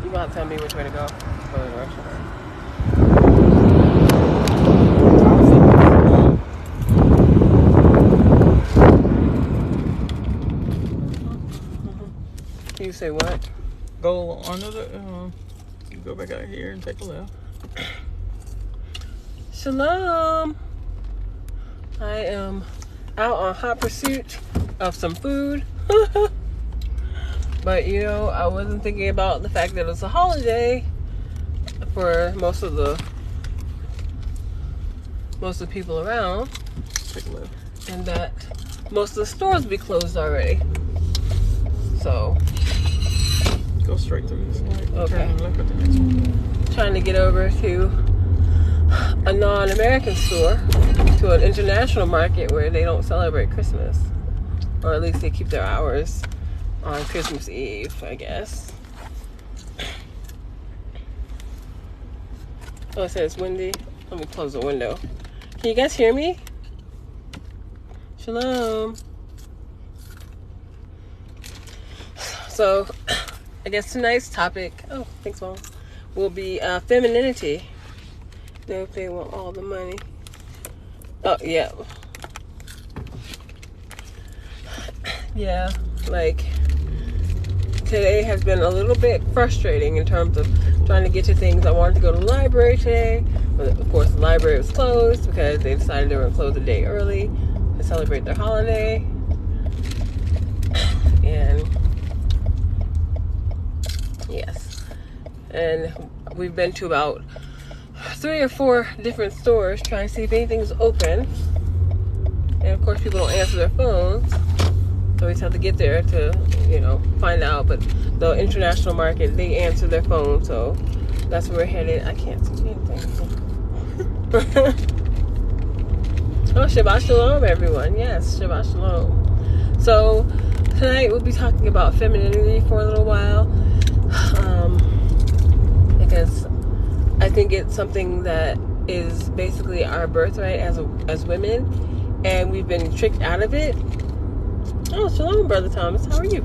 You about to tell me which way to go for the restaurant. You say what? Go under the, go back out here and take a left. Shalom. I am out on hot pursuit of some food. But, you know, I wasn't thinking about the fact that it's a holiday for most of the people around. Take a left. And that most of the stores be closed already. So, go straight through this light. Okay. Turn left at the next one. Trying to get over to a non-American store, to an international market where they don't celebrate Christmas. Or at least they keep their hours on Christmas Eve, I guess. Oh, it says windy. Let me close the window. Can you guys hear me? Shalom. So, I guess tonight's topic, oh, thanks, Mom, will be femininity. If they want all the money. Oh, yeah. Yeah, like, today has been a little bit frustrating in terms of trying to get to things. I wanted to go to the library today, but of course the library was closed because they decided they were going to close a day early to celebrate their holiday. And yes, and we've been to about 3 or 4 different stores trying to see if anything's open. And of course people don't answer their phones, so we just have to get there to, you know, find out. But the international market, they answer their phone, so that's where we're headed. I can't see anything. Oh, Shabbat Shalom, everyone. Yes, Shabbat Shalom. So tonight we'll be talking about femininity for a little while, because I think it's something that is basically our birthright as women, and we've been tricked out of it. Oh, Shalom, Brother Thomas. How are you?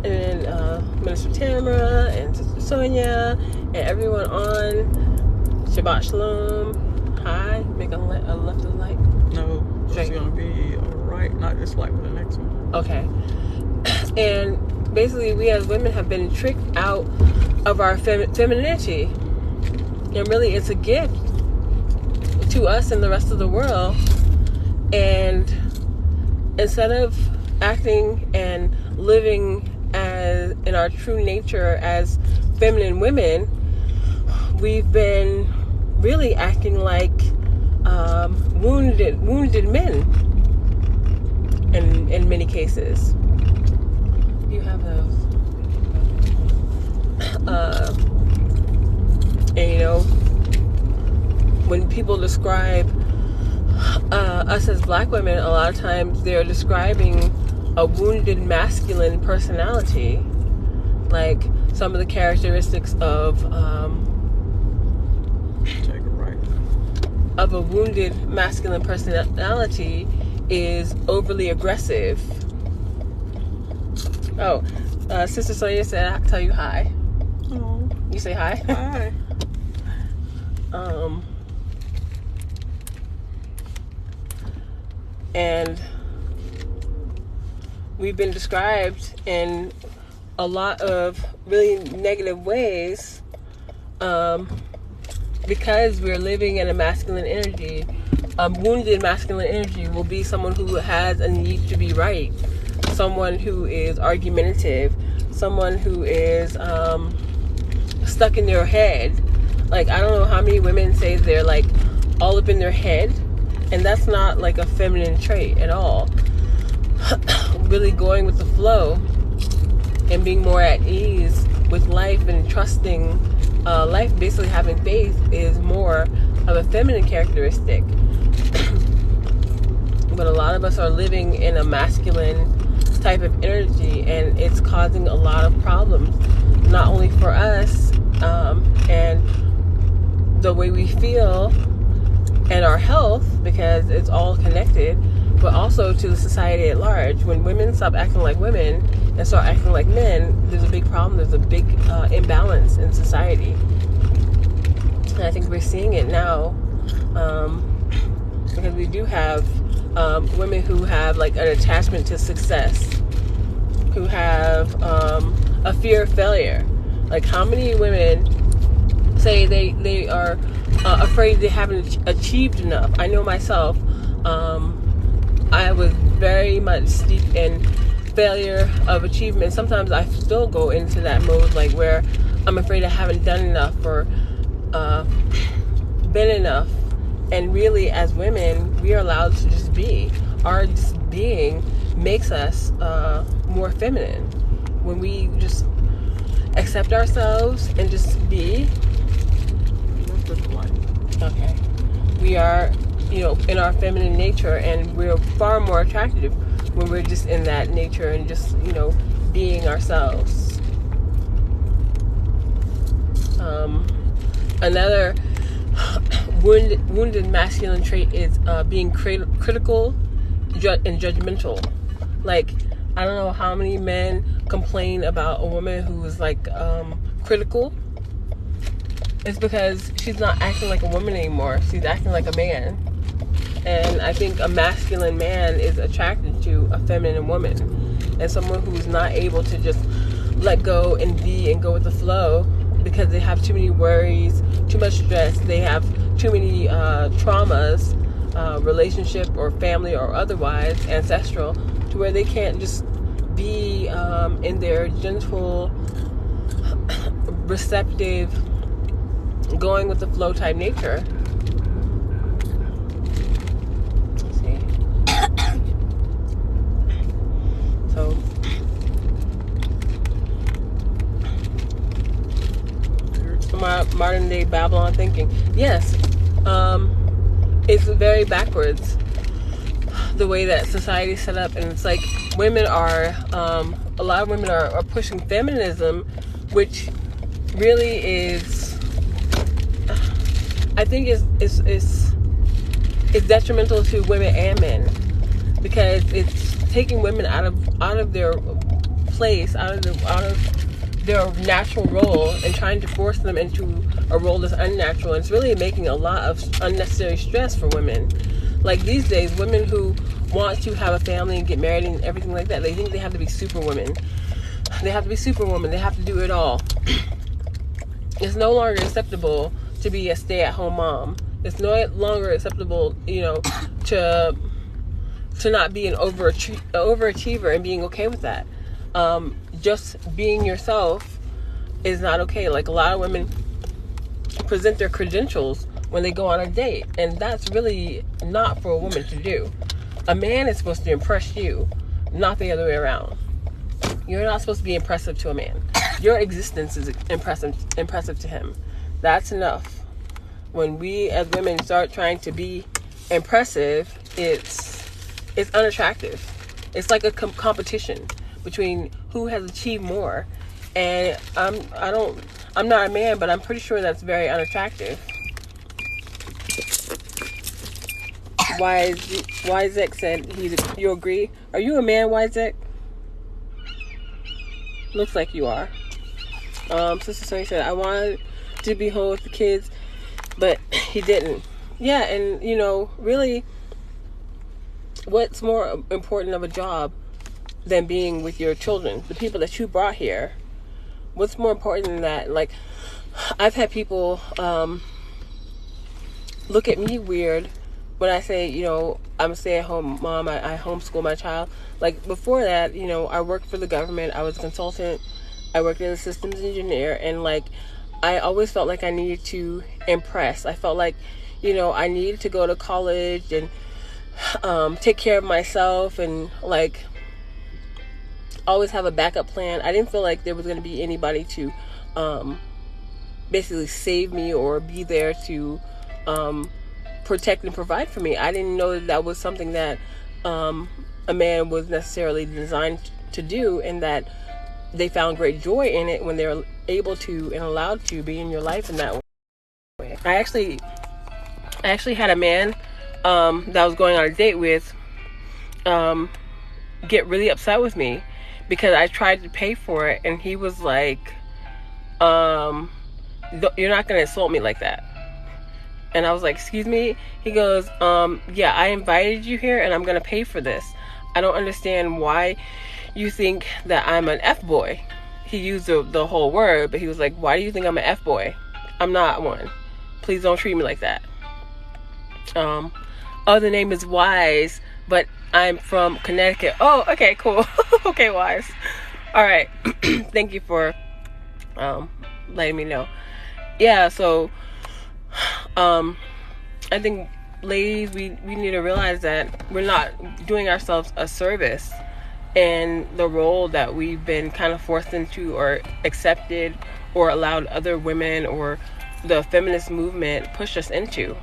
And then Minister Tamara and Sister Sonia and everyone on. Shabbat Shalom. Hi. Make a left of the light. No, it's going to be right, not this light, but the next one. Okay. And basically, we as women have been tricked out of our femininity. And really, it's a gift to us and the rest of the world. And instead of acting and living as in our true nature as feminine women, we've been really acting like wounded men in many cases. You have those. And you know, when people describe us as black women, a lot of times they're describing a wounded masculine personality, like some of the characteristics of a wounded masculine personality is overly aggressive. Oh, Sister Sonia said I'll tell you hi. Oh. You say hi? Hi. And we've been described in a lot of really negative ways, because we're living in a masculine energy. Wounded masculine energy will be someone who has a need to be right, someone who is argumentative, someone who is stuck in their head. Like, I don't know how many women say they're like all up in their head, and that's not like a feminine trait at all. Really going with the flow and being more at ease with life and trusting life, basically having faith, is more of a feminine characteristic. But a lot of us are living in a masculine type of energy, and it's causing a lot of problems, not only for us and the way we feel and our health, because it's all connected, but also to the society at large. When women stop acting like women and start acting like men, there's a big problem. There's a big imbalance in society. And I think we're seeing it now, because we do have women who have like an attachment to success, who have a fear of failure. Like, how many women say they are afraid they haven't achieved enough? I know myself, I was very much steep in failure of achievement. Sometimes I still go into that mode, like, where I'm afraid I haven't done enough or been enough. And really, as women, we are allowed to just be. Our just being makes us more feminine. When we just accept ourselves and just be. Okay. We are, in our feminine nature, and we're far more attractive when we're just in that nature and just, being ourselves. Another wounded masculine trait is being critical and judgmental. Like, I don't know how many men complain about a woman who is like critical. It's because she's not acting like a woman anymore. She's acting like a man. And I think a masculine man is attracted to a feminine woman. And someone who's not able to just let go and be and go with the flow, because they have too many worries, too much stress, they have too many traumas, relationship or family or otherwise, ancestral, to where they can't just be in their gentle, receptive, going with the flow type nature. Let's see. So, my modern day Babylon thinking. Yes, it's very backwards, the way that society is set up. And it's like women are, a lot of women are pushing feminism, which really is, I think it's detrimental to women and men, because it's taking women out of their place, out of their natural role, and trying to force them into a role that's unnatural. And it's really making a lot of unnecessary stress for women. Like, these days, women who want to have a family and get married and everything like that, they think they have to be superwomen. They have to be superwoman. They have to do it all. It's no longer acceptable to be a stay-at-home mom. It's no longer acceptable, to not be an overachiever and being okay with that. Just being yourself is not okay. Like, a lot of women present their credentials when they go on a date, and that's really not for a woman to do. A man is supposed to impress you, not the other way around. You're not supposed to be impressive to a man. Your existence is impressive to him. That's enough. When we as women start trying to be impressive, it's unattractive. It's like a competition between who has achieved more. And I'm not a man, but I'm pretty sure that's very unattractive. Wyzek said you agree? Are you a man, Wyzek? Looks like you are. Sister Sonia said, I wanted to be home with the kids, but he didn't. Yeah, and really, what's more important of a job than being with your children, the people that you brought here? What's more important than that? Like, I've had people look at me weird when I say, I'm a stay-at-home mom, I homeschool my child. Like, before that, I worked for the government, I was a consultant, I worked as a systems engineer, and, like, I always felt like I needed to impress. I felt like, I needed to go to college and take care of myself and, like, always have a backup plan. I didn't feel like there was going to be anybody to basically save me or be there to protect and provide for me. I didn't know that was something that a man was necessarily designed to do, and that they found great joy in it when they were able to and allowed to be in your life in that way. I actually had a man that I was going on a date with get really upset with me because I tried to pay for it, and he was like, you're not gonna insult me like that. And I was like, excuse me? He goes, yeah, I invited you here and I'm gonna pay for this. I don't understand why you think that I'm an F-boy. He used the whole word, but he was like, why do you think I'm an F-boy? I'm not one. Please don't treat me like that. Oh, the name is Wise, but I'm from Connecticut. Oh, okay, cool. Okay, Wise. All right. Thank you for letting me know. Yeah, so I think, ladies, we need to realize that we're not doing ourselves a service in the role that we've been kind of forced into or accepted or allowed other women or the feminist movement push us into.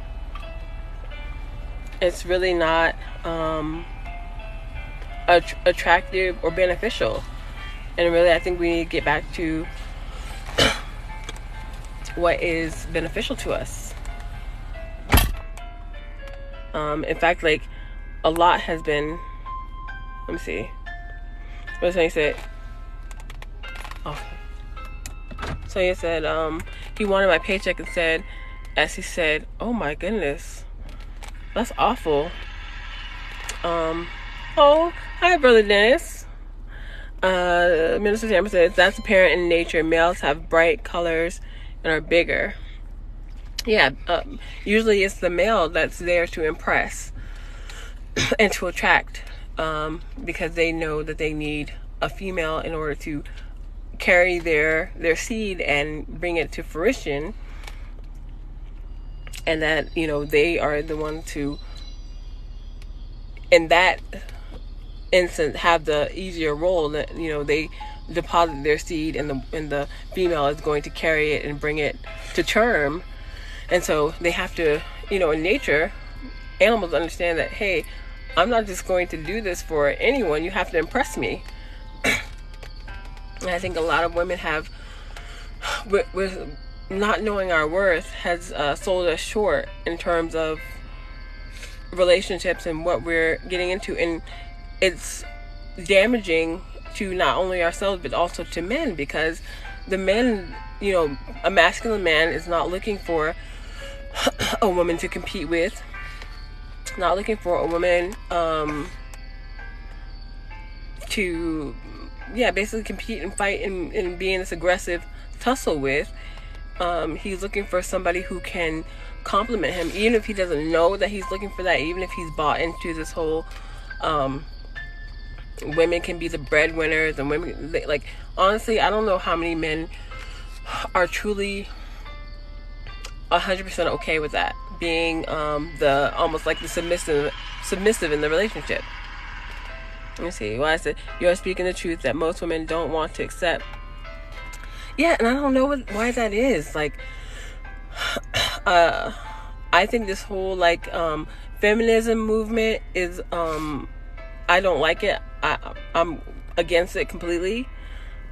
It's really not attractive or beneficial. And really, I think we need to get back to what is beneficial to us. In fact, like, a lot has been, let me see. What did he say? Oh. So he said, he wanted my paycheck and said, as he said, oh my goodness, that's awful. Oh, hi, Brother Dennis. Minister Tamara says, that's apparent in nature. Males have bright colors and are bigger. Yeah, usually it's the male that's there to impress and to attract, because they know that they need a female in order to carry their seed and bring it to fruition, and that, you know, they are the one to, in that instance, have the easier role. That, you know, they deposit their seed and the female is going to carry it and bring it to term. And so they have to, you know, in nature, animals understand that, hey, I'm not just going to do this for anyone. You have to impress me. And I think a lot of women have, with not knowing our worth, has sold us short in terms of relationships and what we're getting into. And it's damaging to not only ourselves, but also to men, because the men, you know, a masculine man is not looking for a woman to compete with, not looking for a woman to, yeah, basically compete and fight and be in this aggressive tussle with. He's looking for somebody who can compliment him, even if he doesn't know that he's looking for that, even if he's bought into this whole women can be the breadwinners, and women, like, honestly, I don't know how many men are truly 100% okay with that, being the almost like the submissive in the relationship. Let me see. Well, I said, you are speaking the truth that most women don't want to accept. Yeah, and I don't know why that is. Like, I think this whole, like, feminism movement is, I don't like it. I'm against it completely.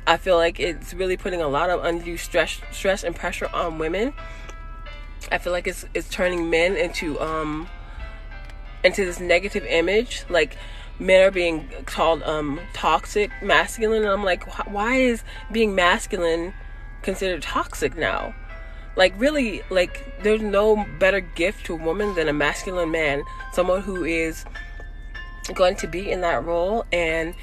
I feel like it's really putting a lot of undue stress and pressure on women. I feel like it's turning men into this negative image. Like, men are being called toxic masculine, and I'm like, why is being masculine considered toxic now? Like, really, like, there's no better gift to a woman than a masculine man, someone who is going to be in that role and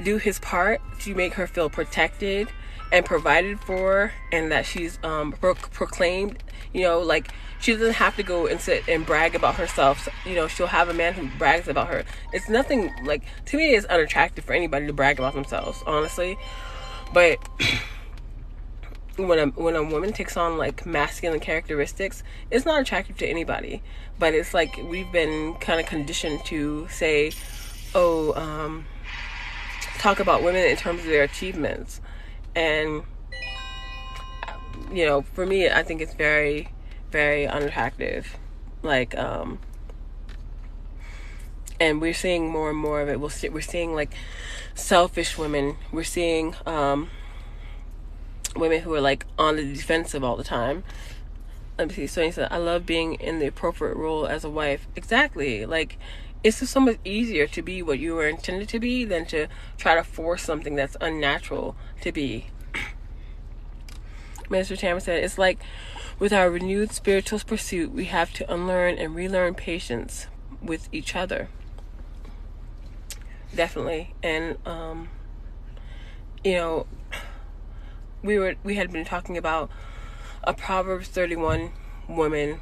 do his part to make her feel protected and provided for, and that she's proclaimed, you know, like, she doesn't have to go and sit and brag about herself. You know, she'll have a man who brags about her. It's nothing, like, to me, it's unattractive for anybody to brag about themselves, honestly. But when a woman takes on, like, masculine characteristics, it's not attractive to anybody. But it's like we've been kind of conditioned to say, oh, talk about women in terms of their achievements. And, you know, for me, I think it's very, very unattractive. Like, and we're seeing more and more of it. We're seeing, like, selfish women. We're seeing women who are, like, on the defensive all the time. Let me see. So he said, I love being in the appropriate role as a wife. Exactly. Like, it's just so much easier to be what you were intended to be than to try to force something that's unnatural to be. Minister Tamara said, it's like with our renewed spiritual pursuit, we have to unlearn and relearn patience with each other. Definitely. And, we had been talking about a Proverbs 31 woman,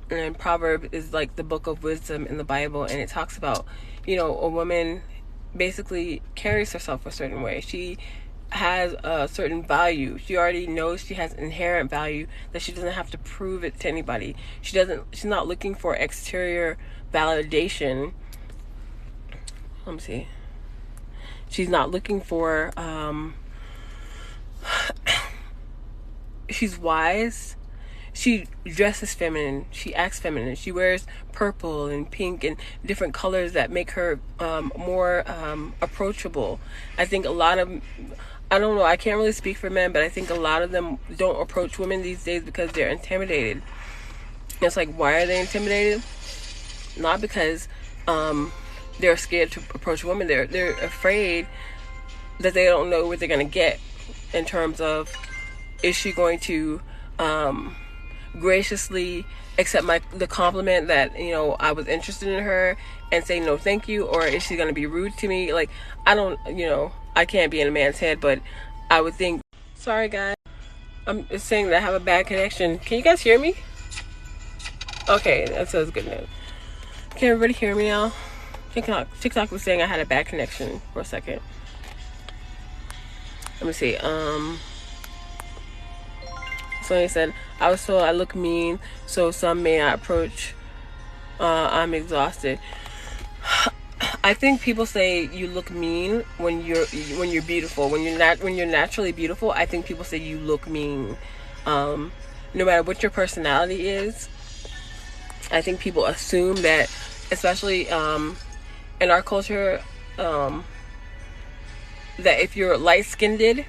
and Proverbs is like the book of wisdom in the Bible, and it talks about, a woman basically carries herself a certain way. She has a certain value. She already knows she has inherent value, that she doesn't have to prove it to anybody. She's not looking for exterior validation. Let me see. She's not looking for, she's wise. She dresses feminine. She acts feminine. She wears purple and pink and different colors that make her more approachable. I think a lot of, I don't know, I can't really speak for men, but I think a lot of them don't approach women these days because they're intimidated. It's like, why are they intimidated? Not because they're scared to approach women. They're afraid that they don't know what they're going to get in terms of, is she going to graciously accept the compliment that I was interested in her and say no thank you, or is she going to be rude to me? Like, I don't, I can't be in a man's head, but I would think, sorry guys, I'm just saying that I have a bad connection. Can you guys hear me? Okay, that says good news. Can everybody hear me now? TikTok was saying I had a bad connection for a second. Let me see. Somebody said, I was told I look mean, so some may not approach. I'm exhausted. I think people say you look mean when you're beautiful. When you're naturally beautiful, I think people say you look mean. No matter what your personality is, I think people assume that, especially in our culture, that if you're light-skinned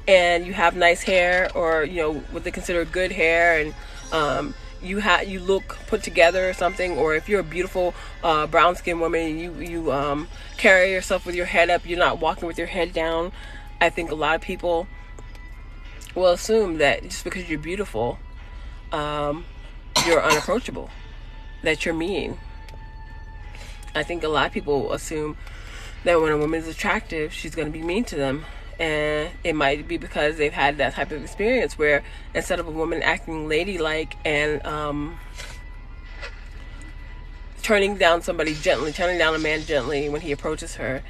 and you have nice hair, or what they consider good hair, and you look put together or something, or if you're a beautiful brown-skinned woman, you carry yourself with your head up, you're not walking with your head down, I think a lot of people will assume that just because you're beautiful, you're unapproachable, that you're mean. I think a lot of people assume that when a woman is attractive, she's going to be mean to them. And it might be because they've had that type of experience where instead of a woman acting ladylike and turning down a man gently when he approaches her,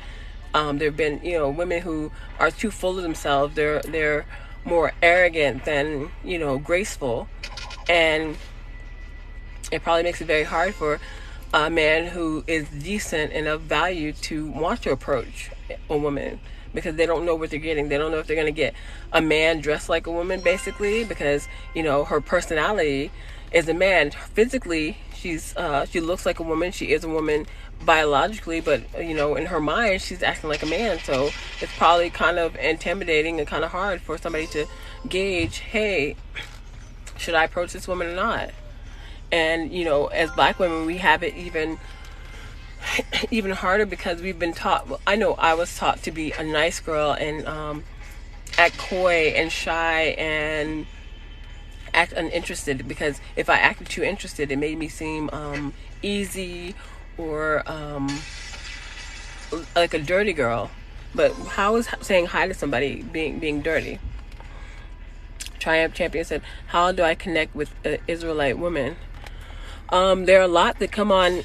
there have been, women who are too full of themselves. They're more arrogant than, graceful. And it probably makes it very hard for a man who is decent and of value to want to approach a woman, because they don't know what they're getting. They don't know if they're going to get a man dressed like a woman, basically, because, her personality is a man. Physically, she looks like a woman. She is a woman biologically, but, in her mind, she's acting like a man. So it's probably kind of intimidating and kind of hard for somebody to gauge, hey, should I approach this woman or not? And, as black women, we have it even harder because we've been taught, I know I was taught to be a nice girl and act coy and shy and act uninterested, because if I acted too interested, it made me seem easy or like a dirty girl. But how is saying hi to somebody being dirty? Triumph Champion said, how do I connect with Israelite women? There are a lot that come on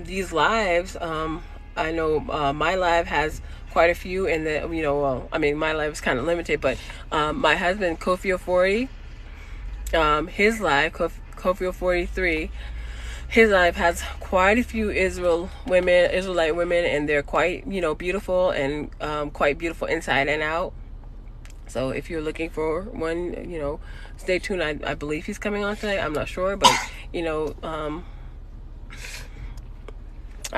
these lives. I know my live has quite a few, and my live is kind of limited, but my husband, Kofi 40, his live, Kofi 43, his live has quite a few Israelite women, and they're quite, beautiful and quite beautiful inside and out. So if you're looking for one, stay tuned. I believe he's coming on tonight. I'm not sure, but, I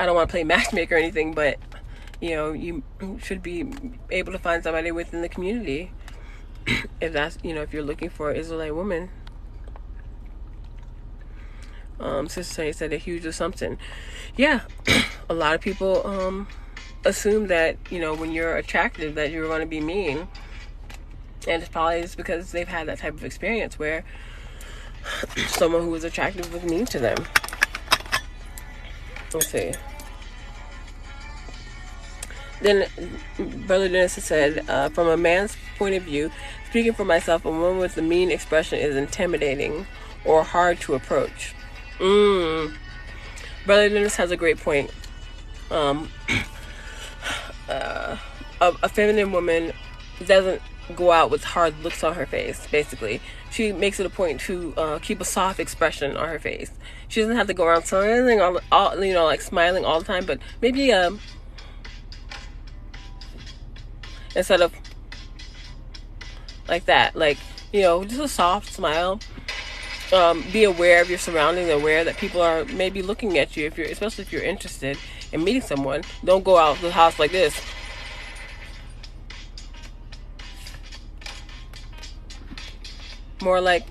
don't want to play matchmaker or anything, but, you should be able to find somebody within the community if that's, if you're looking for an Israelite woman. Sister Tony said a huge assumption. Yeah. a lot of people assume that, when you're attractive that you're going to be mean. And it's probably just because they've had that type of experience where someone who was attractive was mean to them. Let's see. Then Brother Dennis said, from a man's point of view, speaking for myself, a woman with a mean expression is intimidating or hard to approach. Brother Dennis has a great point. A feminine woman doesn't go out with hard looks on her face, basically. She makes it a point to keep a soft expression on her face. She doesn't have to go around smiling like smiling all the time, but maybe instead of like that, just a soft smile. Be aware of your surroundings, aware that people are maybe looking at you, especially if you're interested in meeting someone. Don't go out the house like this. More like,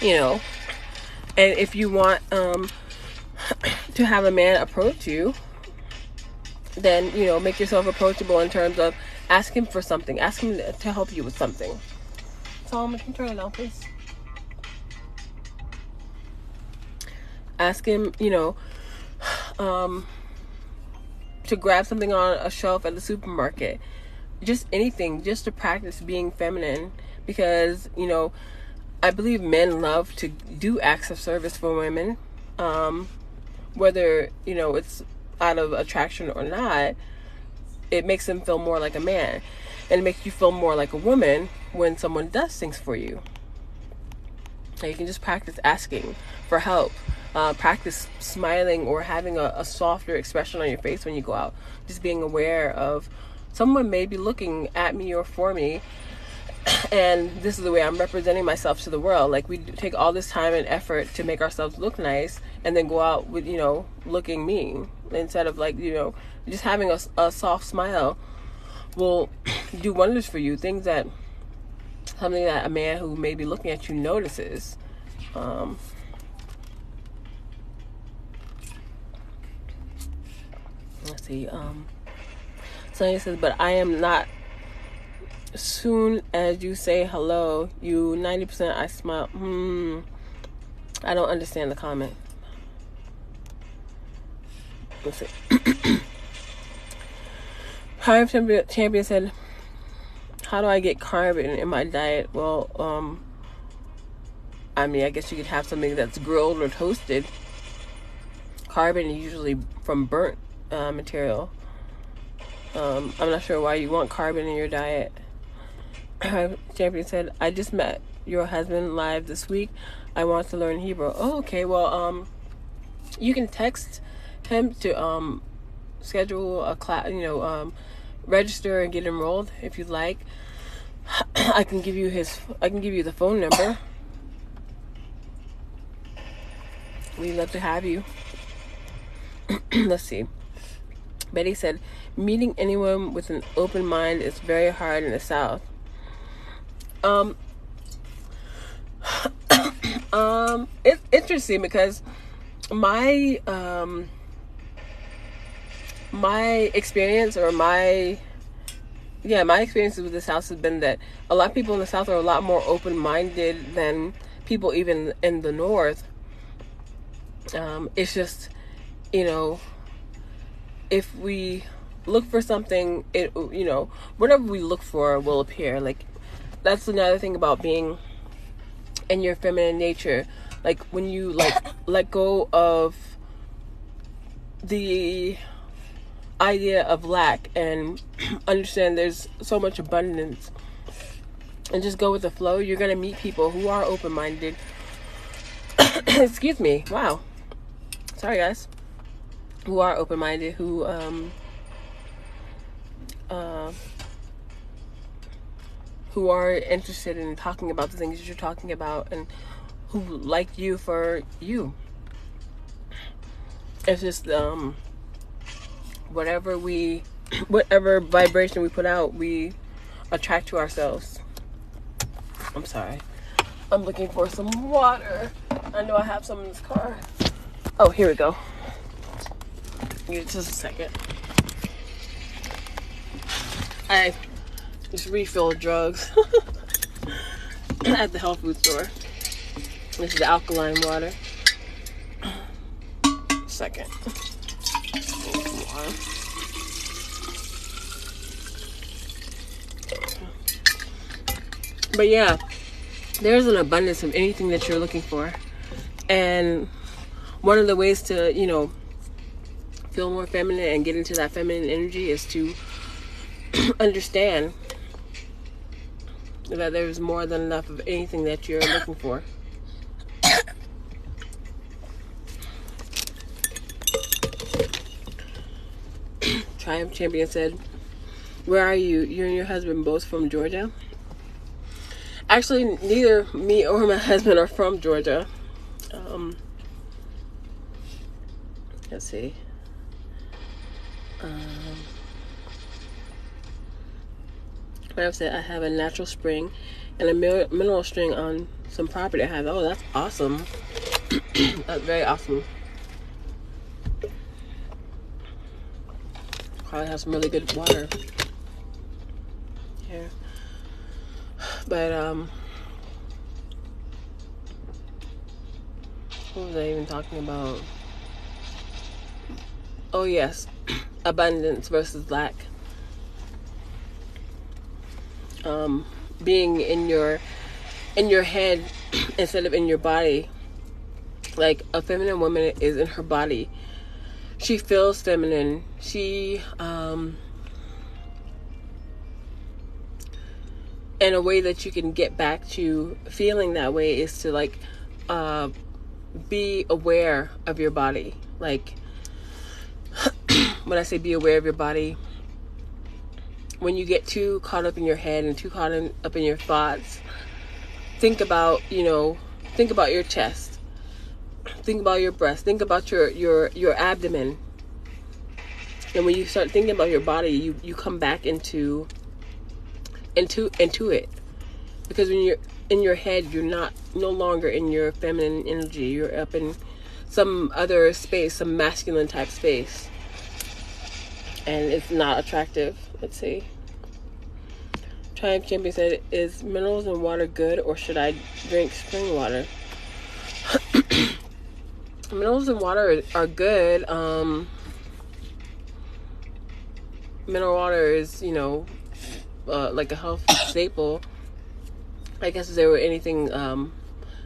and if you want to have a man approach you, then, make yourself approachable in terms of ask him for something. Ask him to help you with something. Solomon, can you turn it down, please? Ask him, to grab something on a shelf at the supermarket. Just anything, just to practice being feminine. Because, I believe men love to do acts of service for women. Whether, it's out of attraction or not, it makes them feel more like a man. And it makes you feel more like a woman when someone does things for you. So you can just practice asking for help. Practice smiling or having a softer expression on your face when you go out. Just being aware of someone may be looking at me or for me, and this is the way I'm representing myself to the world. Like, we take all this time and effort to make ourselves look nice and then go out with, looking mean. Instead of just having a soft smile will do wonders for you. Something that a man who may be looking at you notices. Let's see. Sonia says, but I am not. Soon as you say hello, you 90% I smile. I don't understand the comment. Let's see. Prime Champion said, how do I get carbon in my diet? Well, I guess you could have something that's grilled or toasted. Carbon is usually from burnt material. I'm not sure why you want carbon in your diet. Champion said, I just met your husband live this week. I want to learn Hebrew. Oh, okay. Well, you can text him to schedule a class, register and get enrolled if you'd like. I can give you the phone number. We'd love to have you. Let's see. Betty said, meeting anyone with an open mind is very hard in the South. It's interesting because my experience with the South has been that a lot of people in the South are a lot more open-minded than people even in the North. It's just, if we look for something, whatever we look for will appear. Like, that's another thing about being in your feminine nature. Like, when you let go of the idea of lack and understand there's so much abundance and just go with the flow, you're gonna meet people who are open-minded. Excuse me. Wow. Sorry, guys. Who are open-minded, who are interested in talking about the things that you're talking about and who like you for you. It's just whatever vibration we put out, we attract to ourselves. I'm sorry. I'm looking for some water. I know I have some in this car. Oh, here we go. Give it just a second. I just refilled drugs at the health food store. This is the alkaline water. Second. But yeah, there's an abundance of anything that you're looking for. And one of the ways to, you know, feel more feminine and get into that feminine energy is to understand that there's more than enough of anything that you're looking for. Triumph Champion said, "Where are you? You and your husband both from Georgia?" Actually, neither me or my husband are from Georgia. Let's see. Triumph said, "I have a natural spring and a mineral string on some property I have." Oh, that's awesome. That's very awesome. Probably have some really good water here. But what was I even talking about? Oh yes, abundance versus lack. Being in your head instead of in your body. Like, a feminine woman is in her body. She feels feminine. She and a way that you can get back to feeling that way is to, like, be aware of your body. Like, when I say be aware of your body, when you get too caught up in your head and too caught up in your thoughts, think about your chest, think about your breast, think about your abdomen. And when you start thinking about your body, you come back into it. Because when you're in your head, you're no longer in your feminine energy. You're up in some other space, some masculine type space. And it's not attractive. Let's see. Triumph Champion said, "Is minerals and water good, or should I drink spring water?" Minerals and water are good. Mineral water is, like a health staple. I guess if there were anything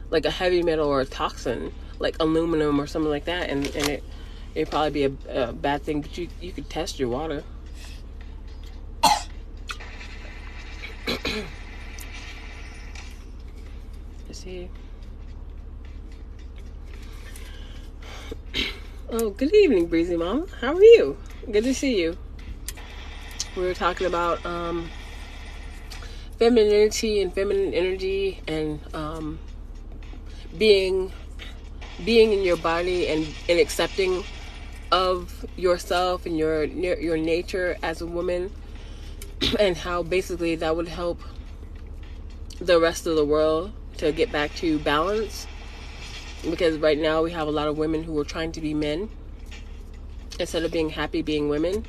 like a heavy metal or a toxin, like aluminum or something like that, and it'd probably be a bad thing. But you could test your water. Let's see. Oh, good evening, Breezy Mama. How are you? Good to see you. We were talking about femininity and feminine energy, and being in your body and accepting of yourself and your nature as a woman, and how basically that would help the rest of the world to get back to balance. Because right now we have a lot of women who are trying to be men instead of being happy being women.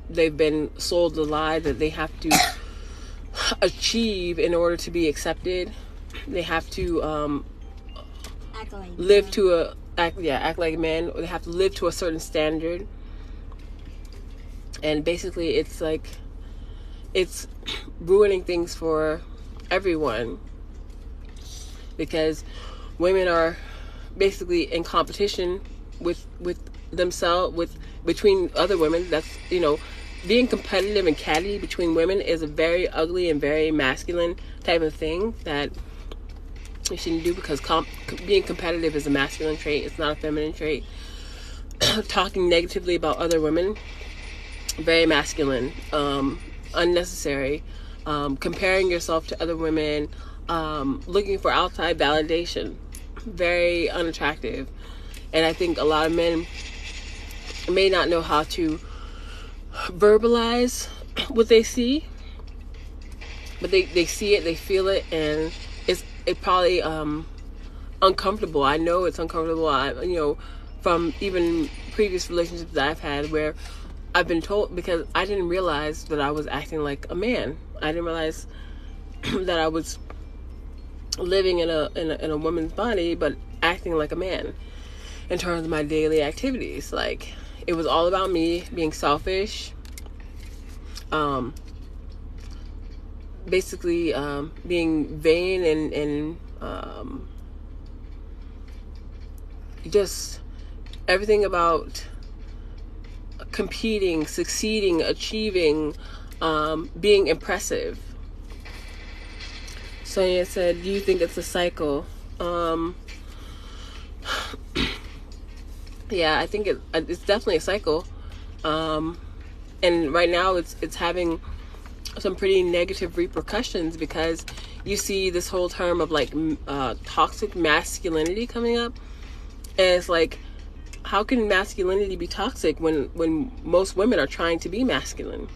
They've been sold the lie that they have to achieve in order to be accepted. They have to act like live to act like men, or they have to live to a certain standard. And basically it's like, it's ruining things for everyone, because women are basically in competition with themselves, between other women. That's, being competitive and catty between women is a very ugly and very masculine type of thing that you shouldn't do, because being competitive is a masculine trait. It's not a feminine trait. Talking negatively about other women, very masculine, unnecessary. Comparing yourself to other women, looking for outside validation, very unattractive. And I think a lot of men may not know how to verbalize what they see, but they see it, they feel it, and it probably uncomfortable. I know it's uncomfortable. From even previous relationships that I've had where I've been told, because I didn't realize that I was acting like a man. I didn't realize that I was living in a woman's body, but acting like a man in terms of my daily activities. Like, it was all about me being selfish, basically being vain and just everything about competing, succeeding, achieving, being impressive. Sonia said, do you think it's a cycle? Yeah, I think it's definitely a cycle. And right now it's having some pretty negative repercussions, because you see this whole term of like toxic masculinity coming up. And it's like, how can masculinity be toxic when most women are trying to be masculine?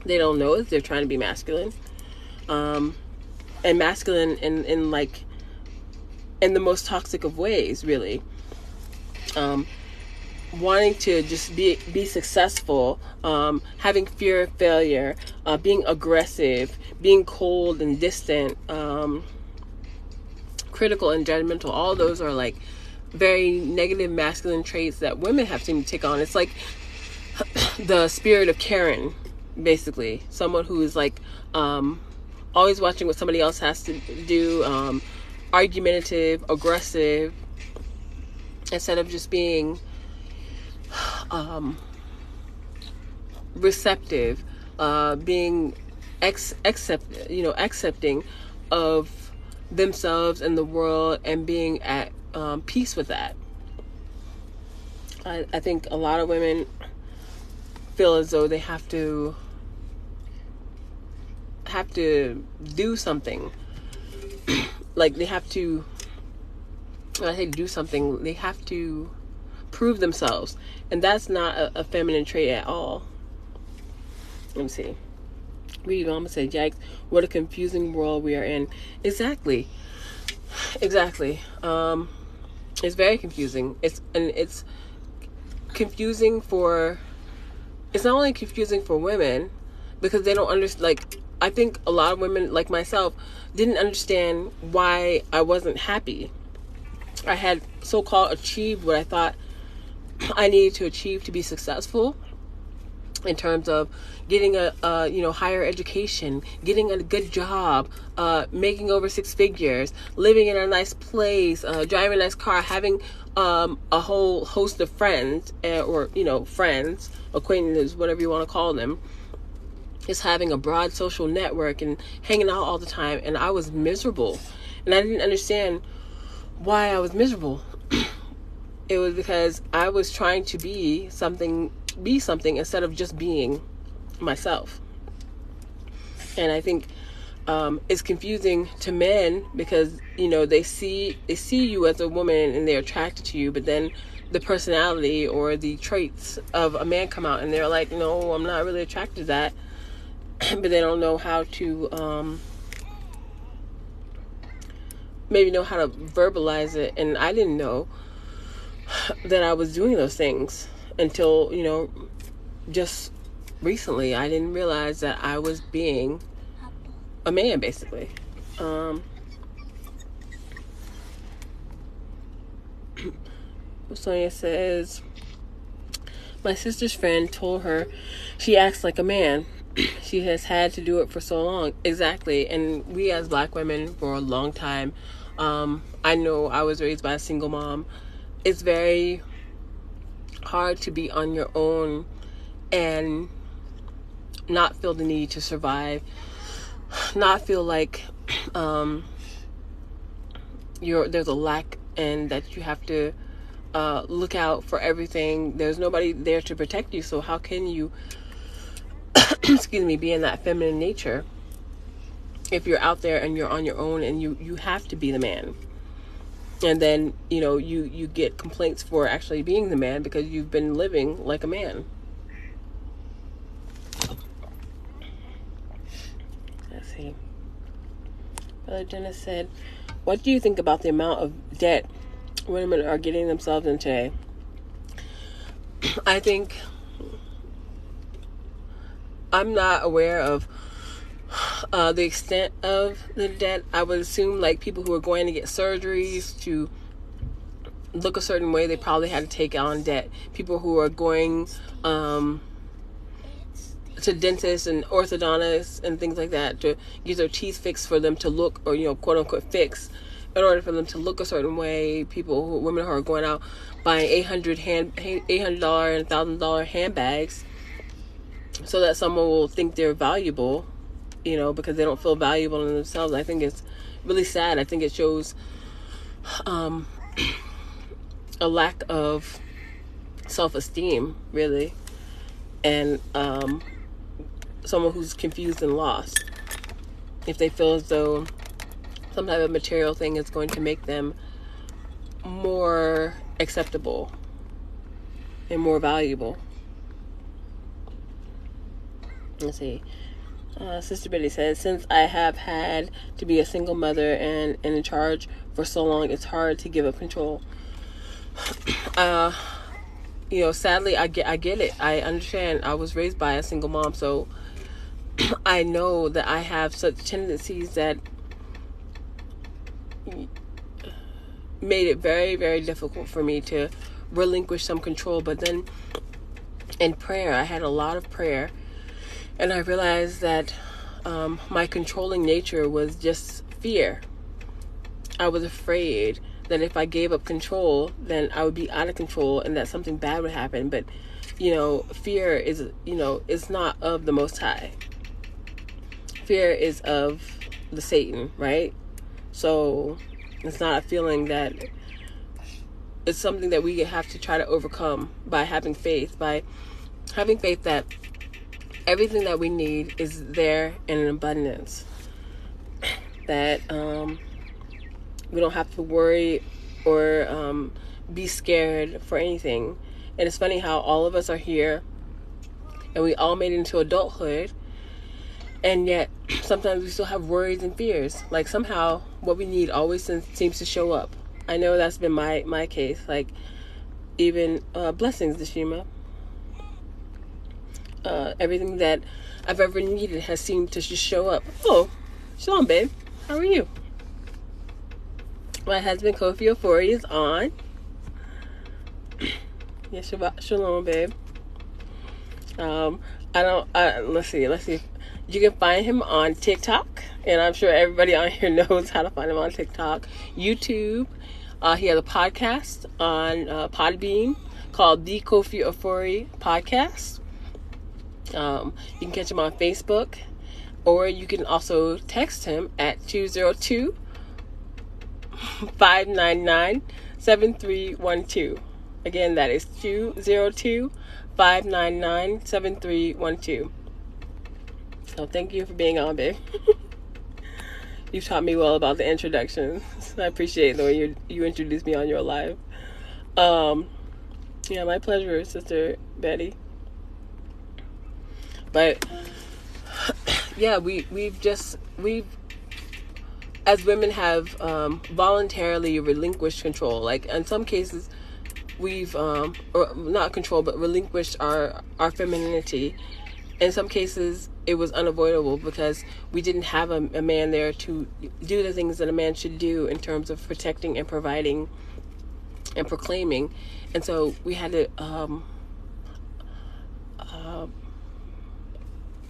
They don't know if they're trying to be masculine. And masculine in the most toxic of ways, really. Wanting to just be successful, having fear of failure, being aggressive, being cold and distant, critical and judgmental. All those are like very negative masculine traits that women have to take on. It's like the spirit of Karen, basically. Someone who is like always watching what somebody else has to do, argumentative, aggressive, instead of just being receptive, being accepting of themselves and the world, and being at peace with that. I think a lot of women feel as though they have to do something. Like they have to, when I say do something, they have to prove themselves, and that's not a feminine trait at all. Let me see. Read Mama said, "Yikes! What a confusing world we are in." Exactly. It's very confusing. It's confusing for. It's not only confusing for women, because they don't understand. Like, I think a lot of women, like myself, didn't understand why I wasn't happy. I had so-called achieved what I thought I needed to achieve to be successful, in terms of getting a higher education, getting a good job, making over 6 figures, living in a nice place, driving a nice car, having a whole host of friends, or friends, acquaintances, whatever you want to call them. Just having a broad social network and hanging out all the time. And I was miserable, and I didn't understand why I was miserable. It was because I was trying to be something instead of just being myself. And I think it's confusing to men, because they see you as a woman and they're attracted to you, but then the personality or the traits of a man come out and they're like, no, I'm not really attracted to that. But they don't know how to maybe know how to verbalize it. And I didn't know that I was doing those things until just recently. I didn't realize that I was being a man, basically. Sonia says, my sister's friend told her she acts like a man. She has had to do it for so long. Exactly. And we as Black women, for a long time, I know I was raised by a single mom. It's very hard to be on your own and not feel the need to survive, not feel like there's a lack, and that you have to look out for everything. There's nobody there to protect you, so how can you excuse me, be in that feminine nature if you're out there and you're on your own, and you have to be the man? And then you get complaints for actually being the man because you've been living like a man. Let's see. Brother Dennis said, what do you think about the amount of debt women are getting themselves in today? I think I'm not aware of the extent of the debt. I would assume like people who are going to get surgeries to look a certain way, they probably had to take on debt. People who are going to dentists and orthodontists and things like that to get their teeth fixed for them to look, or quote unquote fix, in order for them to look a certain way. Women who are going out buying $800 and $1,000 handbags so that someone will think they're valuable, because they don't feel valuable in themselves. I think it's really sad. I think it shows a lack of self-esteem, really, and someone who's confused and lost. If they feel as though some type of material thing is going to make them more acceptable and more valuable. Let's see. Sister Betty says, since I have had to be a single mother and in charge for so long, it's hard to give up control. Sadly, I get it. I understand. I was raised by a single mom, so I know that I have such tendencies that made it very, very difficult for me to relinquish some control. But then in prayer, I had a lot of prayer, and I realized that my controlling nature was just fear. I was afraid that if I gave up control, then I would be out of control and that something bad would happen. But, fear is, it's not of the Most High. Fear is of the Satan, right? So it's not a feeling that, it's something that we have to try to overcome by having faith that everything that we need is there in an abundance. That we don't have to worry or be scared for anything. And it's funny how all of us are here and we all made it into adulthood, and yet sometimes we still have worries and fears. Like somehow what we need always seems to show up. I know that's been my case. Like even blessings, Deshima. Everything that I've ever needed has seemed to just show up. Oh, shalom, babe. How are you? My husband Kofi Ofori is on. Yes, shalom, babe. Let's see. You can find him on TikTok, and I'm sure everybody on here knows how to find him on TikTok, YouTube. He has a podcast on Podbean called The Kofi Ofori Podcast. You can catch him on Facebook, or you can also text him at 202-599-7312. Again, that is 202-599-7312. So thank you for being on, babe. You've taught me well about the introduction. I appreciate the way you introduced me on your live. Yeah, my pleasure, Sister Betty. But yeah, we've as women have voluntarily relinquished control. Like in some cases, we've or not control, but relinquished our femininity. In some cases, it was unavoidable because we didn't have a man there to do the things that a man should do in terms of protecting and providing and proclaiming. And so we had to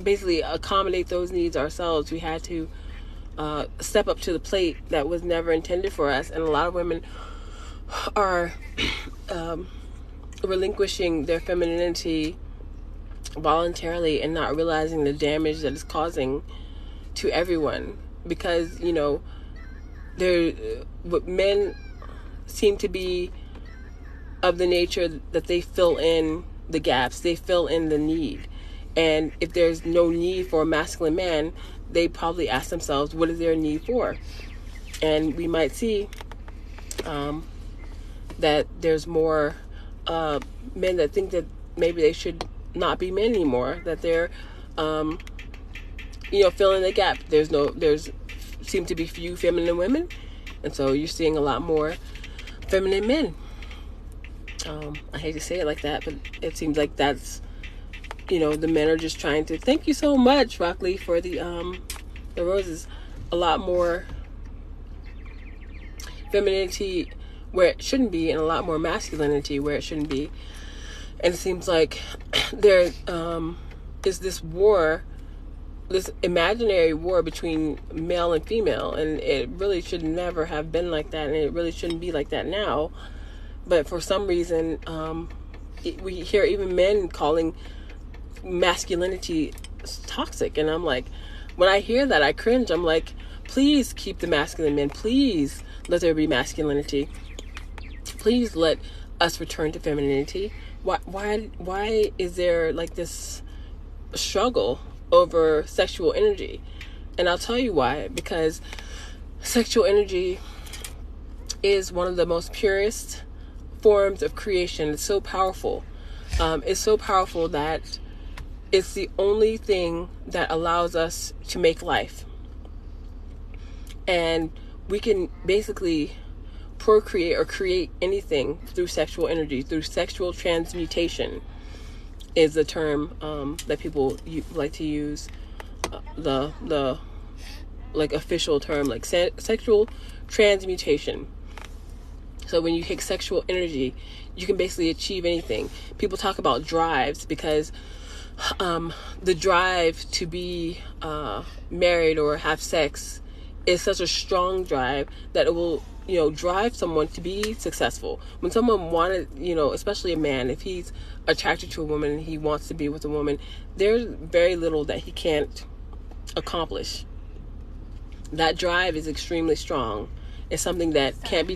basically accommodate those needs ourselves. We had to step up to the plate that was never intended for us. And a lot of women are relinquishing their femininity voluntarily and not realizing the damage that it's causing to everyone, because men seem to be of the nature that they fill in the gaps, they fill in the need. And if there's no need for a masculine man, they probably ask themselves, what is their need for? And we might see that there's more men that think that maybe they should not be men anymore, that they're filling the gap. There's seem to be few feminine women, And so you're seeing a lot more feminine men. I hate to say it like that, but it seems like that's, the men are just trying to, thank you so much, Rockley, for the roses. A lot more femininity where it shouldn't be, and a lot more masculinity where it shouldn't be. And it seems like there is this war, this imaginary war between male and female, and it really should never have been like that, and it really shouldn't be like that now. But for some reason, we hear even men calling masculinity toxic, and I'm like, when I hear that, I cringe. I'm like, please keep the masculine men. Please let there be masculinity. Please let us return to femininity. Why is there like this struggle over sexual energy? And I'll tell you why. Because sexual energy is one of the most purest forms of creation. It's so powerful. It's so powerful that it's the only thing that allows us to make life. And we can basically procreate or create anything through sexual energy, through sexual transmutation is the term that people like to use, the like official term, like sexual transmutation. So when you take sexual energy, you can basically achieve anything. People talk about drives because the drive to be married or have sex is such a strong drive that it will, drive someone to be successful. When someone wanted, especially a man, if he's attracted to a woman and he wants to be with a woman, there's very little that he can't accomplish. That drive is extremely strong. It's something that can't be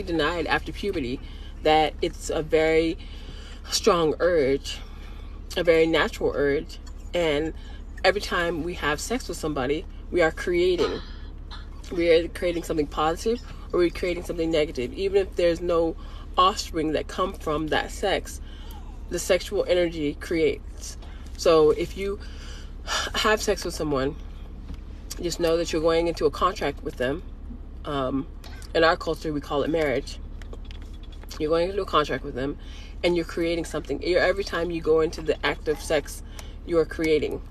denied after puberty, that it's a very strong urge, a very natural urge. And every time we have sex with somebody, we are creating something positive, or we're creating something negative. Even if there's no offspring that come from that sex, the sexual energy creates. So if you have sex with someone, just know that you're going into a contract with them. In our culture, we call it marriage. You're going into a contract with them, and you're creating something. Every time you go into the act of sex, you are creating.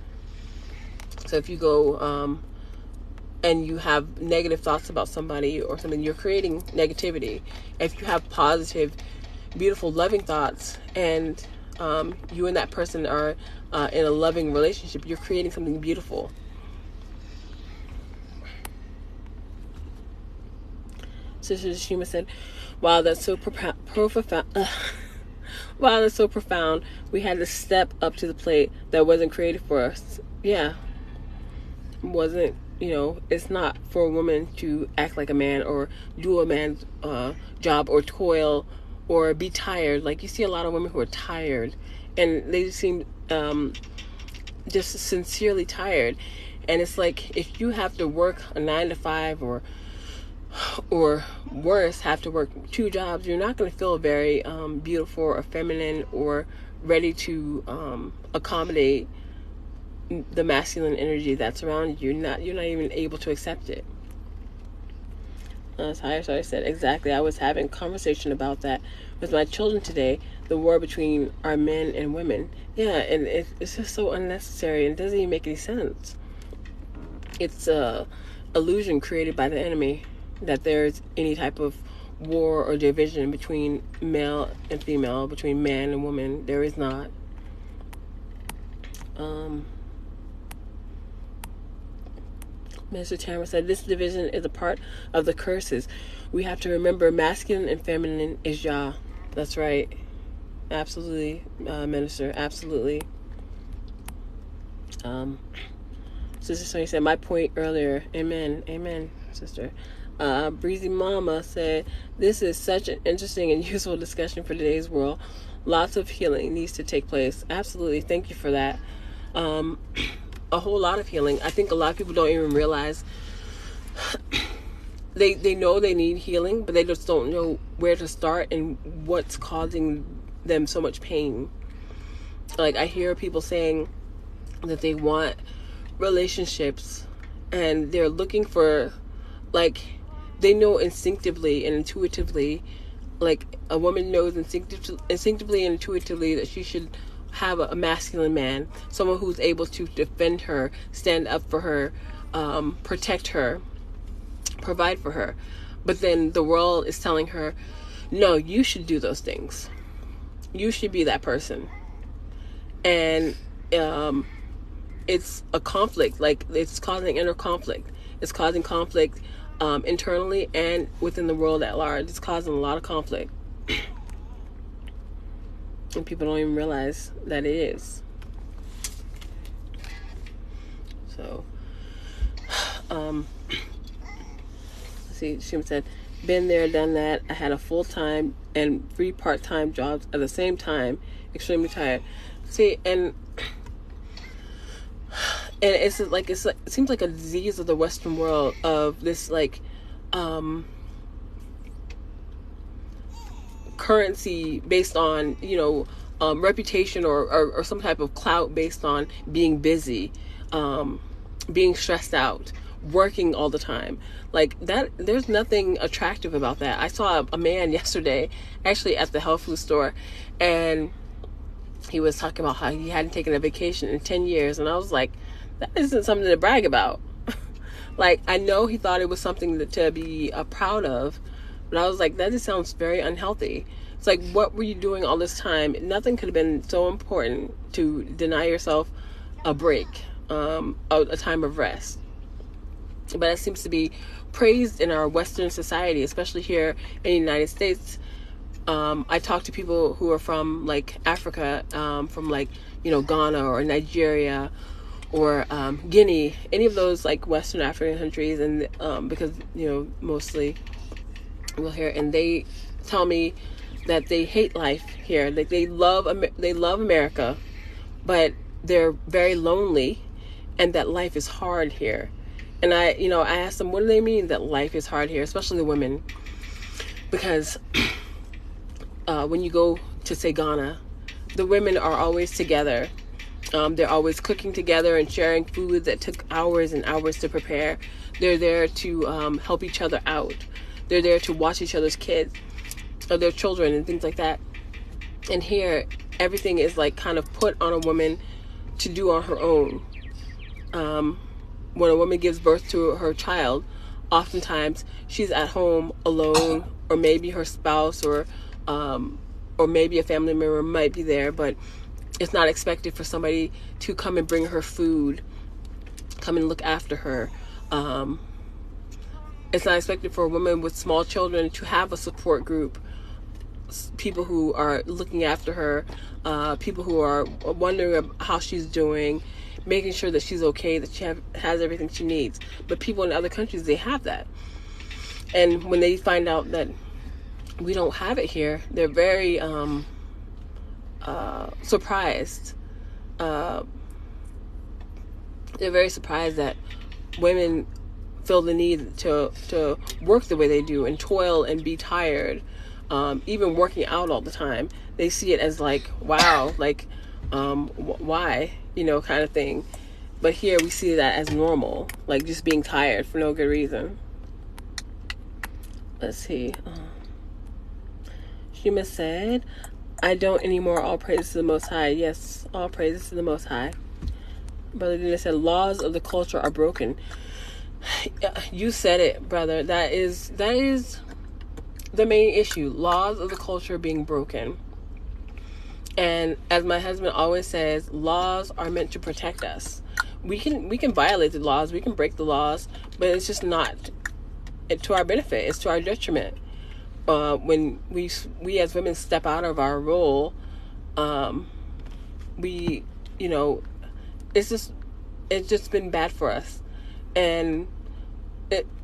So if you go and you have negative thoughts about somebody or something, you're creating negativity. If you have positive, beautiful, loving thoughts, and you and that person are in a loving relationship, you're creating something beautiful. Sister Shima said, wow, that's so profound. Wow, that's so profound. We had to step up to the plate that wasn't created for us. Yeah. Wasn't, it's not for a woman to act like a man or do a man's job or toil or be tired. Like, you see a lot of women who are tired, and they seem just sincerely tired. And it's like, if you have to work a 9 to 5 or worse, have to work 2 jobs, you're not going to feel very beautiful or feminine or ready to accommodate the masculine energy that's around you. You're not even able to accept it. As I said, exactly. I was having a conversation about that with my children today. The war between our men and women. Yeah, and it's just so unnecessary, and it doesn't even make any sense. It's a illusion created by the enemy that there's any type of war or division between male and female, between man and woman. There is not. Mr. Tamara said, this division is a part of the curses. We have to remember masculine and feminine is Yah. That's right. Absolutely, Minister. Absolutely. Sister Sonia said, my point earlier. Amen. Amen, sister. Breezy Mama said, this is such an interesting and useful discussion for today's world. Lots of healing needs to take place. Absolutely. Thank you for that. A whole lot of healing. I think a lot of people don't even realize they know they need healing, but they just don't know where to start and what's causing them so much pain. Like, I hear people saying that they want relationships and they're looking for like they know instinctively and intuitively, like a woman knows instinctively and intuitively that she should have a masculine man, someone who's able to defend her, stand up for her, protect her, provide for her. But then the world is telling her, no, you should do those things. You should be that person. And it's a conflict. Like, it's causing inner conflict. It's causing conflict internally and within the world at large. It's causing a lot of conflict. And people don't even realize that it is. So, let's see, she said, been there, done that. I had a full-time and 3 part-time jobs at the same time. Extremely tired. See, and it's like, it seems like a disease of the Western world, of this, like, currency based on, reputation or some type of clout based on being busy, being stressed out, working all the time. Like that, there's nothing attractive about that. I saw a man yesterday, actually at the health food store, and he was talking about how he hadn't taken a vacation in 10 years. And I was like, that isn't something to brag about. Like, I know he thought it was something to be proud of, but I was like, that just sounds very unhealthy. It's like, what were you doing all this time? Nothing could have been so important to deny yourself a break, a time of rest. But it seems to be praised in our Western society, especially here in the United States. I talk to people who are from, like, Africa, from, like, Ghana or Nigeria or Guinea, any of those, like, Western African countries, and because, mostly we'll hear, and they tell me that they hate life here. Like, they love America, but they're very lonely, and that life is hard here. And I asked them, what do they mean that life is hard here, especially the women? Because when you go to, say, Ghana, the women are always together. They're always cooking together and sharing food that took hours and hours to prepare. They're there to help each other out. They're there to watch each other's kids or their children and things like that. And here, everything is, like, kind of put on a woman to do on her own. When a woman gives birth to her child, oftentimes she's at home alone, or maybe her spouse or maybe a family member might be there, but it's not expected for somebody to come and bring her food, come and look after her. It's not expected for a woman with small children to have a support group, people who are looking after her, people who are wondering how she's doing, making sure that she's okay, that she has everything she needs. But people in other countries, they have that. And when they find out that we don't have it here, they're very surprised. They're very surprised that women feel the need to work the way they do and toil and be tired, even working out all the time. They see it as like, wow, like, why, kind of thing. But here we see that as normal, like just being tired for no good reason. Let's see. Shima said, I don't anymore. All praises to the Most High. Yes, all praises to the Most High. Brother Dina said, laws of the culture are broken. You said it, brother. That is the main issue. Laws of the culture being broken. And as my husband always says, laws are meant to protect us. We can violate the laws, we can break the laws, but it's just not to our benefit. It's to our detriment. When we as women step out of our role, it's just been bad for us. And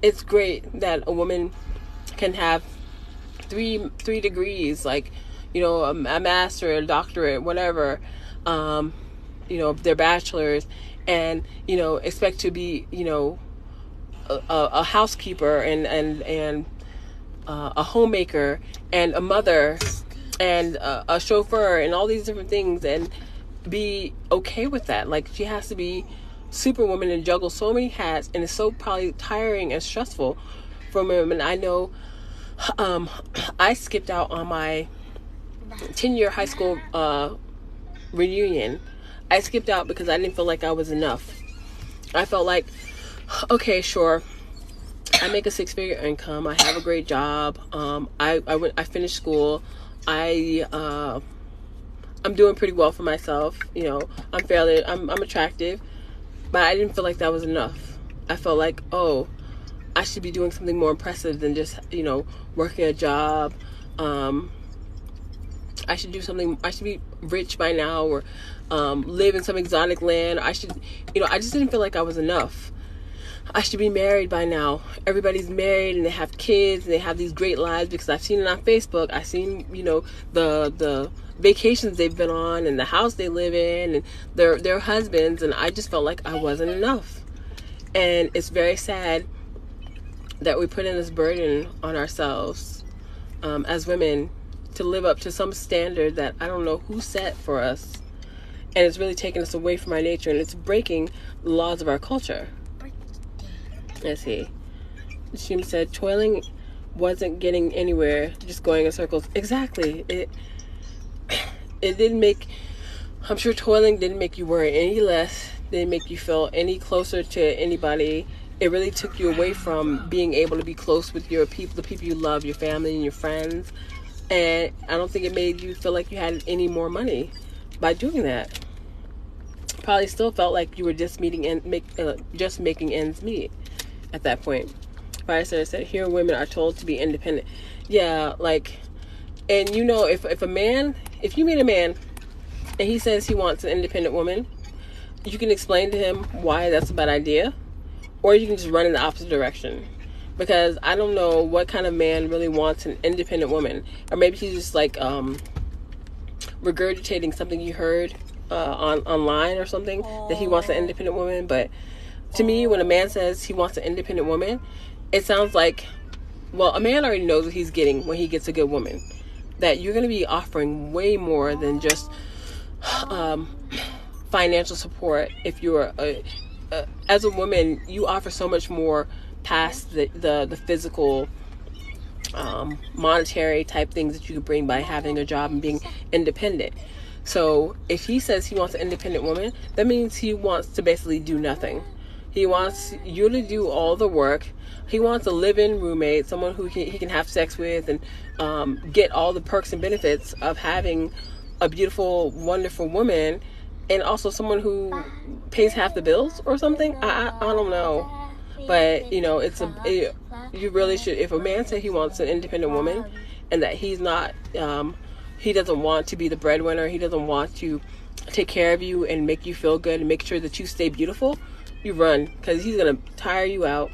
it's great that a woman can have three degrees, like, a master, a doctorate, whatever, their bachelor's, and, expect to be, a housekeeper and a homemaker and a mother and a chauffeur and all these different things, and be okay with that. Like, she has to be superwoman and juggle so many hats, and it's so probably tiring and stressful from women. I know I skipped out on my 10-year high school reunion. I skipped out because I didn't feel like I was enough. I felt like, okay, sure, I make a 6-figure income. I have a great job. I finished school. I'm doing pretty well for myself. You know, I'm attractive, but I didn't feel like that was enough. I felt like, oh, I should be doing something more impressive than just, you know, working a job. I should do something. I should be rich by now, or live in some exotic land. I should, you know, I just didn't feel like I was enough. I should be married by now. Everybody's married and they have kids and they have these great lives, because I've seen it on Facebook. I've seen, you know, the vacations they've been on and the house they live in and their husbands, and I just felt like I wasn't enough. And it's very sad that we put in this burden on ourselves as women to live up to some standard that I don't know who set for us. And it's really taking us away from our nature, and it's breaking the laws of our culture. Let's see. She said toiling wasn't getting anywhere, just going in circles. Exactly. It didn't make, I'm sure toiling didn't make you worry any less, didn't make you feel any closer to anybody. It really took you away from being able to be close with your people, the people you love, your family and your friends. And I don't think it made you feel like you had any more money by doing that. Probably still felt like you were just making ends meet at that point. Fire said, here women are told to be independent. Yeah, like, and you know, if you meet a man and he says he wants an independent woman, you can explain to him why that's a bad idea, or you can just run in the opposite direction. Because I don't know what kind of man really wants an independent woman. Or maybe he's just like regurgitating something you heard online or something, that he wants an independent woman. But to me, when a man says he wants an independent woman, it sounds like, well, a man already knows what he's getting when he gets a good woman. That you're going to be offering way more than just financial support. If you're as a woman, you offer so much more past the physical monetary type things that you could bring by having a job and being independent. So if he says he wants an independent woman, that means he wants to basically do nothing. He wants you to do all the work. He wants a live-in roommate, someone who he can have sex with and get all the perks and benefits of having a beautiful, wonderful woman, and also someone who pays half the bills or something. I don't know. But, you know, you really should, if a man says he wants an independent woman and that he's not, he doesn't want to be the breadwinner, he doesn't want to take care of you and make you feel good and make sure that you stay beautiful, you run, because he's going to tire you out.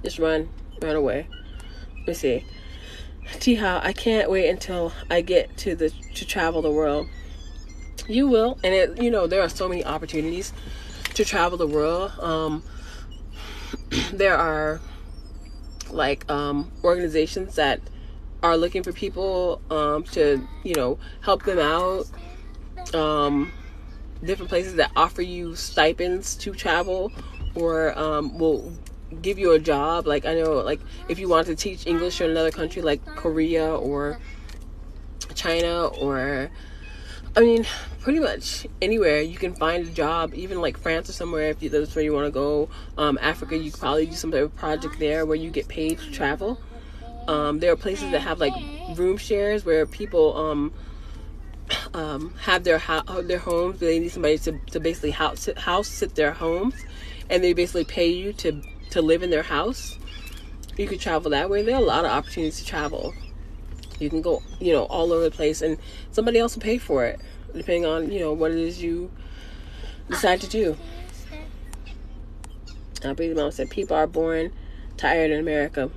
Just run away. Let me see. T-How, I can't wait until I get to travel the world. You will. And there are so many opportunities to travel the world. There are like organizations that are looking for people to help them out. Different places that offer you stipends to travel, or will give you a job. Like I know, like if you want to teach English in another country like Korea or China, or pretty much anywhere you can find a job, even like France or somewhere, if that's where you want to go. Africa, you could probably do some type of project there where you get paid to travel. There are places that have like room shares where people have their homes. They need somebody to basically house sit their homes, and they basically pay you to live in their house. You could travel that way. There are a lot of opportunities to travel. You can go, all over the place, and somebody else will pay for it, depending on, what it is you decide to do. Breezy Mom said, people are born tired in America.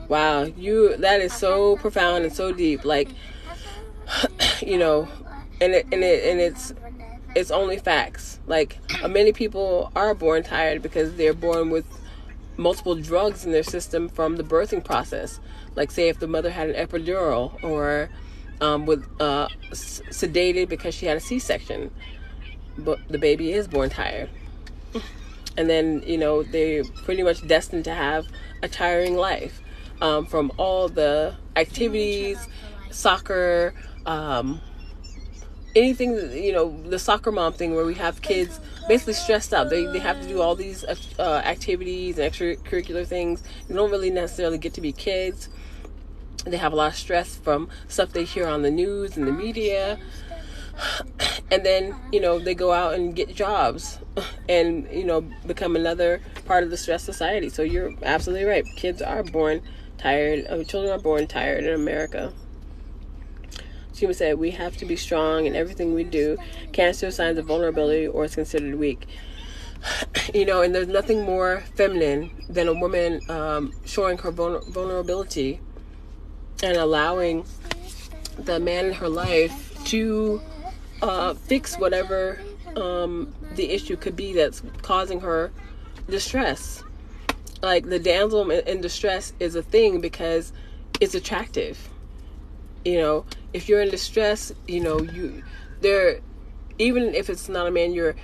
Wow, that is so profound and so deep. Like, it's only facts. Like, many people are born tired because they're born with multiple drugs in their system from the birthing process. Like, say if the mother had an epidural, or sedated because she had a C-section, but the baby is born tired. And then, they're pretty much destined to have a tiring life, from all the activities, soccer, anything, the soccer mom thing where we have kids basically stressed out. They have to do all these activities and extracurricular things. They don't really necessarily get to be kids. They have a lot of stress from stuff they hear on the news and the media. And then, they go out and get jobs and, become another part of the stress society. So you're absolutely right. Children are born tired in America. She said, we have to be strong in everything we do. Can't show signs of vulnerability or is considered weak. And there's nothing more feminine than a woman showing her vulnerability and allowing the man in her life to fix whatever the issue could be that's causing her distress. Like, the damsel in distress is a thing because it's attractive. If you're in distress, even if it's not a man you're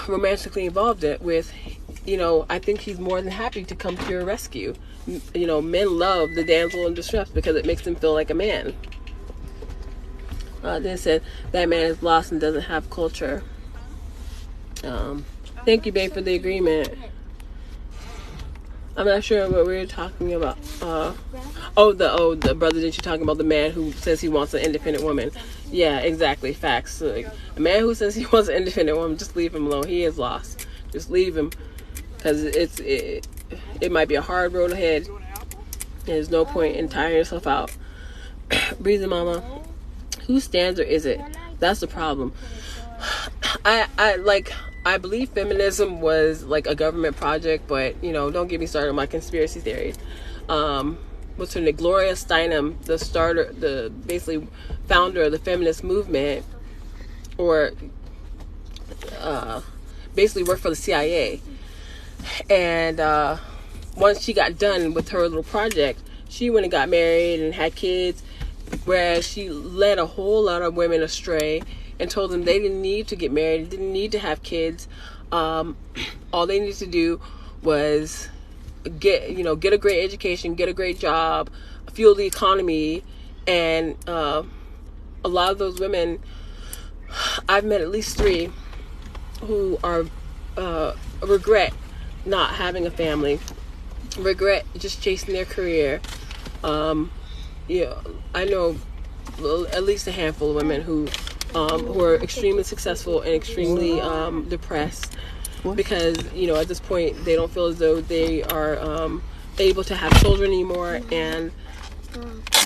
romantically involved with, I think he's more than happy to come to your rescue. Men love the damsel in distress because it makes them feel like a man. Then said that man is lost and doesn't have culture. Thank you, babe, for the agreement. I'm not sure what we were talking about. The brother that you're talking about, the man who says he wants an independent woman. Yeah, exactly. Facts. Like, a man who says he wants an independent woman, just leave him alone. He is lost. Just leave him, because it might be a hard road ahead. There's no point in tiring yourself out. Breezy Mama, whose standard is it? That's the problem. I believe feminism was like a government project, but don't get me started on my conspiracy theories. What's her name? Gloria Steinem, the basically founder of the feminist movement, or basically worked for the CIA. And once she got done with her little project, she went and got married and had kids, whereas she led a whole lot of women astray and told them they didn't need to get married, didn't need to have kids. All they needed to do was get a great education, get a great job, fuel the economy. And a lot of those women, I've met at least 3 who are regret not having a family, regret just chasing their career. I know at least a handful of women who are extremely successful and extremely depressed because at this point they don't feel as though they are able to have children anymore, and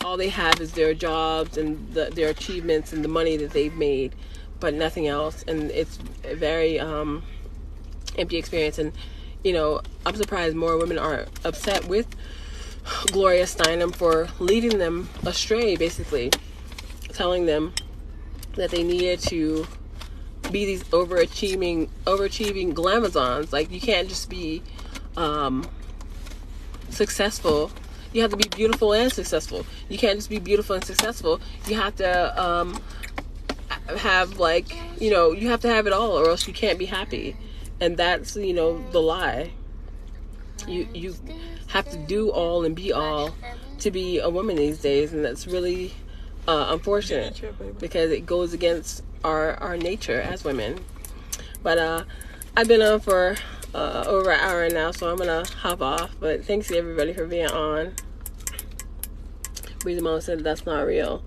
all they have is their jobs and their achievements and the money that they've made, but nothing else. And it's a very empty experience. And I'm surprised more women are upset with Gloria Steinem for leading them astray, basically telling them that they needed to be these overachieving glamazons. Like, you can't just be successful. You have to be beautiful and successful. You can't just be beautiful and successful. You have to have you have to have it all, or else you can't be happy. And that's the lie. You have to do all and be all to be a woman these days, and that's really unfortunate because it goes against our nature as women. But I've been on for over an hour now, so I'm gonna hop off. But thanks to everybody for being on. Breezy Mama said that's not real.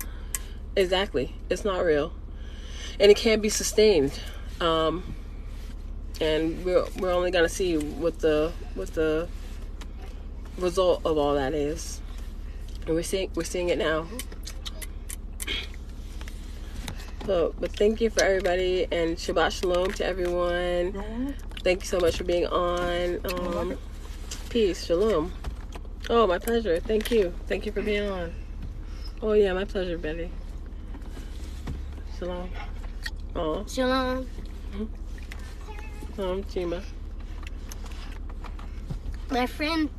Exactly, it's not real, and it can't be sustained. And we're only gonna see what the result of all that is, and we're seeing it now. So, but thank you for everybody, and Shabbat Shalom to everyone. Thank you so much for being on. Peace, Shalom. Oh, my pleasure. Thank you for being on. Oh yeah, my pleasure, Betty. Shalom. Oh. Shalom. Chima. My friend